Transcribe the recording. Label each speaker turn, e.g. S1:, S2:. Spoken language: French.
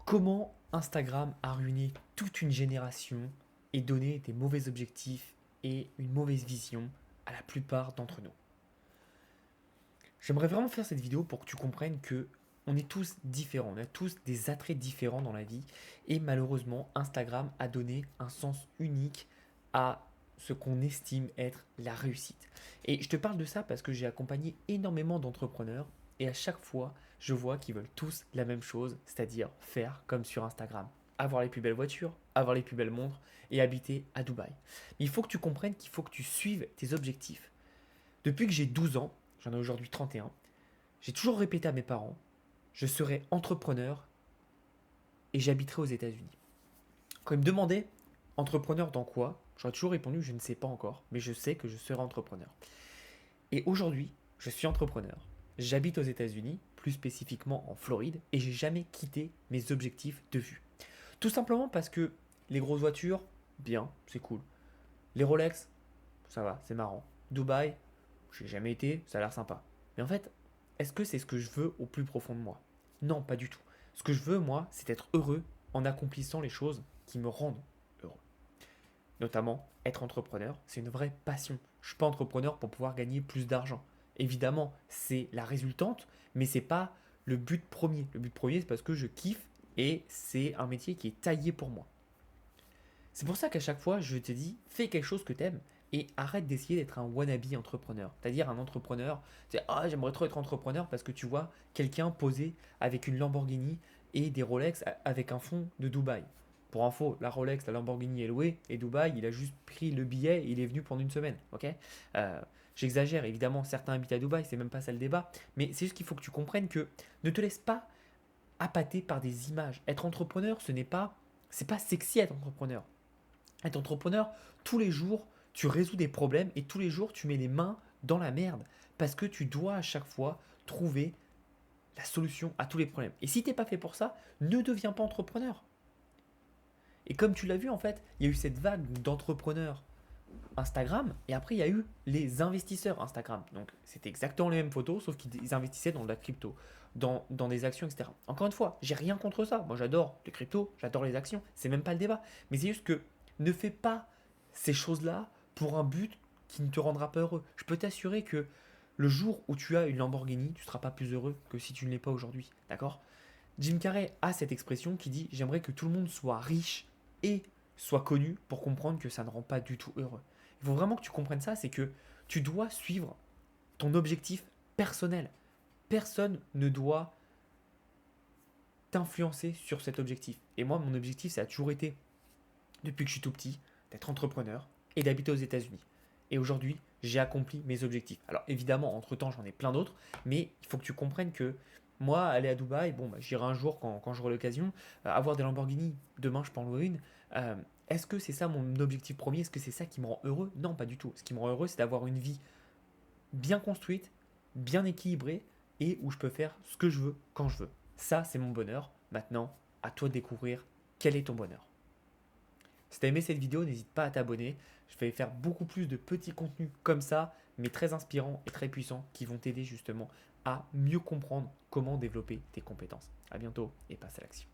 S1: Comment Instagram a ruiné toute une génération et donné des mauvais objectifs et une mauvaise vision à la plupart d'entre nous. J'aimerais vraiment faire cette vidéo pour que tu comprennes que on est tous différents, on a tous des attraits différents dans la vie et malheureusement Instagram a donné un sens unique à ce qu'on estime être la réussite. Et je te parle de ça parce que j'ai accompagné énormément d'entrepreneurs et à chaque fois je vois qu'ils veulent tous la même chose, c'est-à-dire faire comme sur Instagram. Avoir les plus belles voitures, avoir les plus belles montres et habiter à Dubaï. Mais il faut que tu comprennes qu'il faut que tu suives tes objectifs. Depuis que j'ai 12 ans, j'en ai aujourd'hui 31, j'ai toujours répété à mes parents, je serai entrepreneur et j'habiterai aux États-Unis. Quand ils me demandaient entrepreneur dans quoi, j'aurais toujours répondu je ne sais pas encore, mais je sais que je serai entrepreneur. Et aujourd'hui, je suis entrepreneur. J'habite aux États-Unis, plus spécifiquement en Floride, et j'ai jamais quitté mes objectifs de vue. Tout simplement parce que les grosses voitures, bien, c'est cool. Les Rolex, ça va, c'est marrant. Dubaï, j'ai jamais été, ça a l'air sympa. Mais en fait, est-ce que c'est ce que je veux au plus profond de moi? Non, pas du tout. Ce que je veux, moi, c'est être heureux en accomplissant les choses qui me rendent heureux. Notamment, être entrepreneur, c'est une vraie passion. Je ne suis pas entrepreneur pour pouvoir gagner plus d'argent. Évidemment, c'est la résultante, mais c'est pas le but premier. Le but premier, c'est parce que je kiffe et c'est un métier qui est taillé pour moi. C'est pour ça qu'à chaque fois, je te dis, fais quelque chose que tu aimes et arrête d'essayer d'être un wannabe entrepreneur. C'est-à-dire un entrepreneur, c'est ah, j'aimerais trop être entrepreneur parce que tu vois quelqu'un posé avec une Lamborghini et des Rolex avec un fond de Dubaï. Pour info, la Rolex, la Lamborghini est louée et Dubaï, il a juste pris le billet et il est venu pendant une semaine. Ok. J'exagère, évidemment, certains habitent à Dubaï, c'est même pas ça le débat, mais c'est juste qu'il faut que tu comprennes que ne te laisse pas appâter par des images. Être entrepreneur, c'est pas sexy être entrepreneur. Être entrepreneur, tous les jours, tu résous des problèmes et tous les jours, tu mets les mains dans la merde parce que tu dois à chaque fois trouver la solution à tous les problèmes. Et si tu n'es pas fait pour ça, ne deviens pas entrepreneur. Et comme tu l'as vu, en fait, il y a eu cette vague d'entrepreneurs Instagram et après, il y a eu les investisseurs Instagram. Donc, c'était exactement les mêmes photos, sauf qu'ils investissaient dans de la crypto, dans des actions, etc. Encore une fois, j'ai rien contre ça. Moi, j'adore les cryptos, j'adore les actions. C'est même pas le débat. Mais c'est juste que ne fais pas ces choses-là pour un but qui ne te rendra pas heureux. Je peux t'assurer que le jour où tu as une Lamborghini, tu ne seras pas plus heureux que si tu ne l'es pas aujourd'hui. D'accord? Jim Carrey a cette expression qui dit j'aimerais que tout le monde soit riche et soit connu pour comprendre que ça ne rend pas du tout heureux. Il faut vraiment que tu comprennes ça, c'est que tu dois suivre ton objectif personnel. Personne ne doit t'influencer sur cet objectif. Et moi, mon objectif, ça a toujours été, depuis que je suis tout petit, d'être entrepreneur et d'habiter aux États-Unis. Et aujourd'hui, j'ai accompli mes objectifs. Alors évidemment, entre-temps, j'en ai plein d'autres, mais il faut que tu comprennes que moi, aller à Dubaï, bon, bah, j'irai un jour quand j'aurai l'occasion. Avoir des Lamborghini, demain, je peux en louer une. Est-ce que c'est ça mon objectif premier? Est-ce que c'est ça qui me rend heureux? Non, pas du tout. Ce qui me rend heureux, c'est d'avoir une vie bien construite, bien équilibrée et où je peux faire ce que je veux quand je veux. Ça, c'est mon bonheur. Maintenant, à toi de découvrir quel est ton bonheur. Si tu as aimé cette vidéo, n'hésite pas à t'abonner. Je vais faire beaucoup plus de petits contenus comme ça, mais très inspirants et très puissants qui vont t'aider justement à mieux comprendre comment développer tes compétences. À bientôt et passe à l'action.